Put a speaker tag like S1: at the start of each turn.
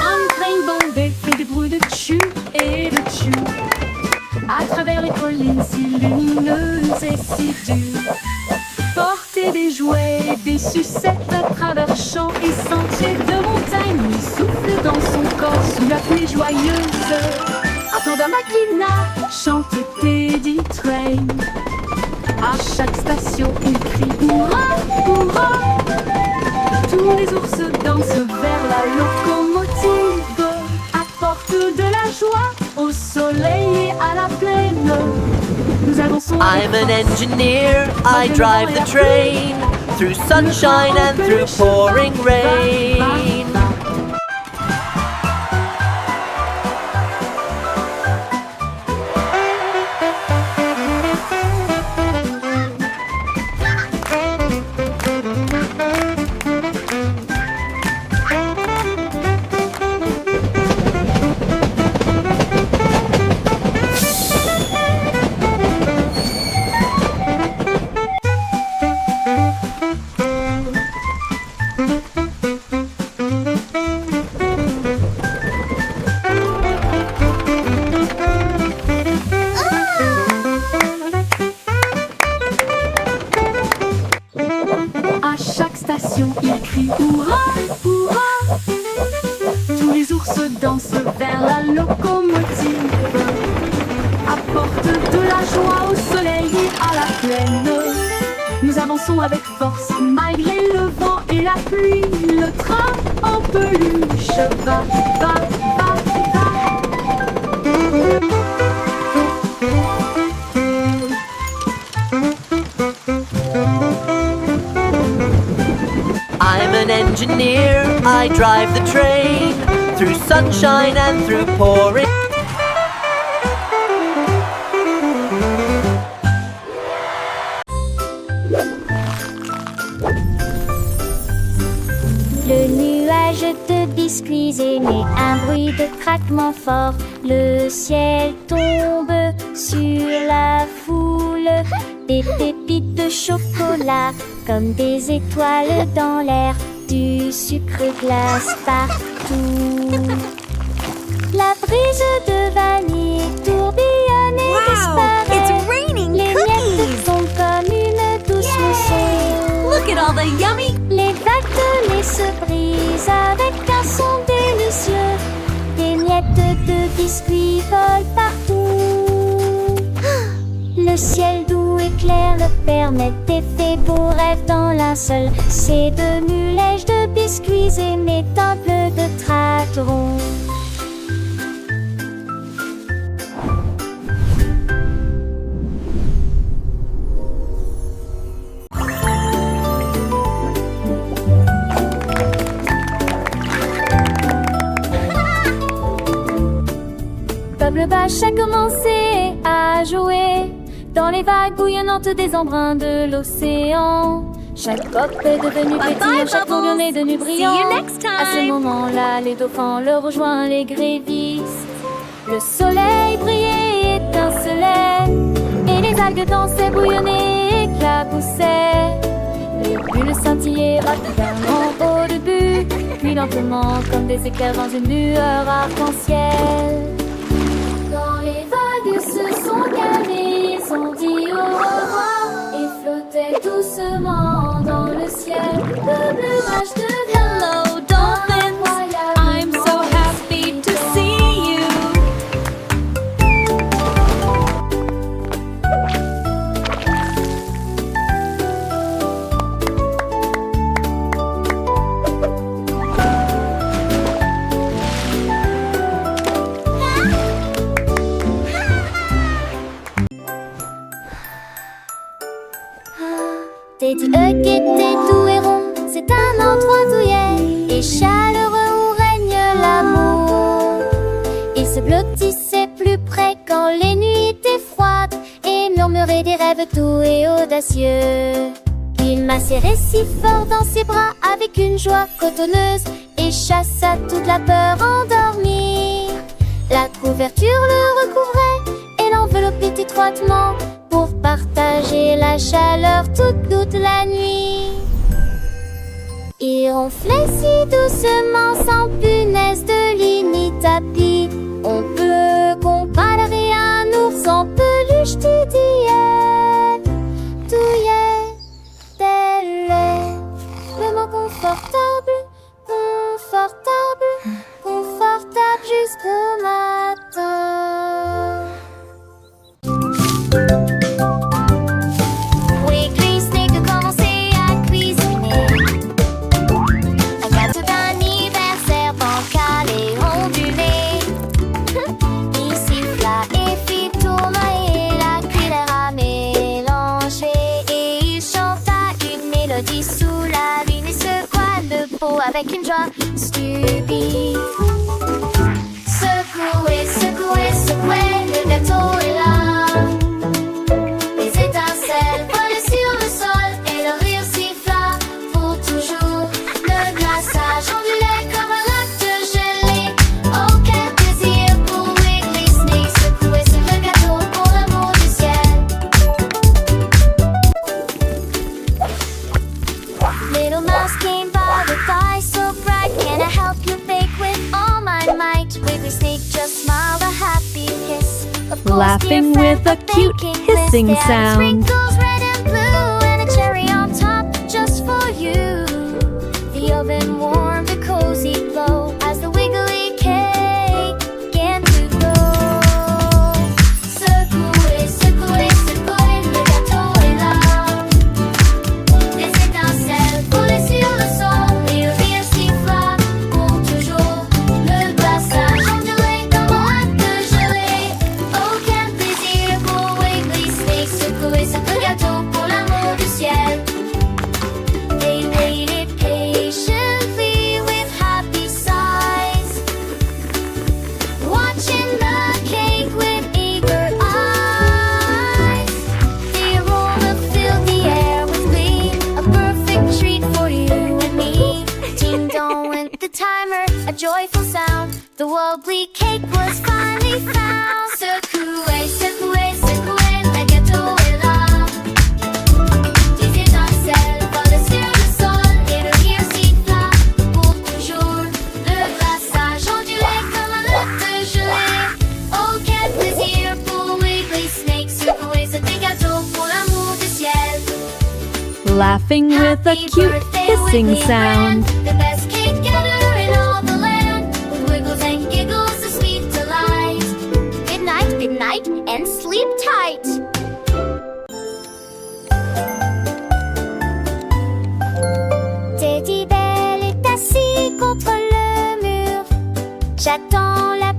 S1: Un train bombé fait des bruits de tchou et de tchou à travers les collines si lumineuses et si dures. Porter des jouets, des sucettes à travers champs et sentiers de montagne. Il souffle dans son corps sous la pluie joyeuse. Attends Makina, chante Teddy Train. À chaque station, il crie hurrah, hurrah. Tous les ours dansent vers la locomotive. Apporte de la joie au soleil et à la plaine. Nous avançons.
S2: I'm an engineer, I drive the train through sunshine and through pouring rain.
S1: À chaque station, il crie hurrah, hurrah. Tous les ours dansent vers la locomotive. Apporte de la joie au soleil et à la plaine. Nous avançons avec force malgré le vent et la pluie. Le train en peluche va, va, va, va.
S2: I'm an engineer, I drive the train through sunshine and through pouring.
S3: Le nuage de biscuits émet un bruit de craquement fort. Le ciel tombe sur la foule. Des pépites de chocolat comme des étoiles dans l'air. Du sucre glace partout. La brise de vanille tourbillonne et disparaît.
S4: It's raining
S3: Les
S4: cookies!
S3: miettes sont comme une douce mousson.
S4: Look at all the yummy...
S3: Les vagues de lait se brisent avec un son délicieux. Des miettes de biscuits volent partout. Le ciel doux et clair le permet et fait beaux rêves dans linceul. C'est de mulèges de biscuits et mes temples de tracterons. Peuple Bache a commencé à jouer dans les vagues bouillonnantes des embruns de l'océan. Chaque coque est devenue pétillante, chaque tourbillon est devenu brillant.
S4: See you next time.
S3: À ce moment-là, les dauphins le rejoignent, les grévisses. Le soleil brillait et étincelait, et les algues dansaient, bouillonnaient, éclaboussaient. Les bulles scintillaient rapidement au début, puis lentement comme des éclairs dans une lueur arc-en-ciel. Quand les vagues se sont calmées, ils ont dit au revoir et flottaient doucement dans le ciel. Le plumage devient
S4: Hello, dolphins!
S3: incroyable.
S4: I'm so happy to see you!
S3: Teddy Hug était tout et rond, c'est un endroit douillet et chaleureux où règne l'amour. Il se blottissait plus près quand les nuits étaient froides et murmurait des rêves doux et audacieux. Il m'a serré si fort dans ses bras avec une joie cotonneuse et chassa toute la peur endormie. La couverture le recouvrait et l'enveloppait étroitement pour partager la chaleur toute la nuit. Il ronflait si doucement sans punaise de lit ni tapis. On peut comparer un ours en peluche tout douillet, tel est le mot confortable, confortable jusqu'au matin. Wiggly Snake a commencé à cuisiner un gâteau d'anniversaire bancal et ondulé. Il siffla et fit tournoyer la cuillère à mélanger. Et il chanta une mélodie sous la lune et secoua le pot avec une joie stupide. Secouez, secouez, secouez, le gâteau est là. Les étincelles volaient sur le sol et le rire siffla pour toujours. Le glaçage ondulait comme un lac de gelée. Oh, quel plaisir pour Wiggly Snake. Secouer le gâteau pour l'amour du ciel. Little mouse came by with eyes so bright. Can I help you bake with all my might? Wiggly Snake just smiled a happy kiss. Of course,
S1: Laughing
S3: dear friend,
S1: with a
S3: but
S1: cute
S3: baking
S1: hissing
S3: this dance.
S1: sound.
S3: Sprinkles red and blue and a cherry on top just for you. The oven warmed a cozy glow as the wiggly cake began to grow. Secouez, secouez, secouez, le gâteau est là. Les étincelles volaient sur le sol et le rire siffla pour toujours. Le glaçage ondulait comme un lac de gelée. Oh, quel plaisir pour Wiggly Snake. Secouer ce gâteau pour l'amour du ciel. They waited patiently with happy sighs, watching the cake with eager eyes. The aroma filled the air with glee, a perfect treat for you and me. Ding dong went the timer, a joyful sound. The wobbly cake was finally found. Secouez, secouez, secouez, le gâteau est là. Les étincelles volaient sur le sol et le rire siffla pour toujours. Le glaçage ondulait comme un lac de gelée. Oh, quel plaisir pour Wiggly Snake. Secouer ce gâteau pour l'amour du ciel.
S1: Laughing with a
S3: Happy
S1: cute
S3: birthday,
S1: hissing
S3: Wiggly
S1: sound.
S3: friend. The best cake getter in all the land. With wiggles and giggles of sweet delight. Good night, and sleep tight. Teddy Bell est assis contre le mur. J'attends la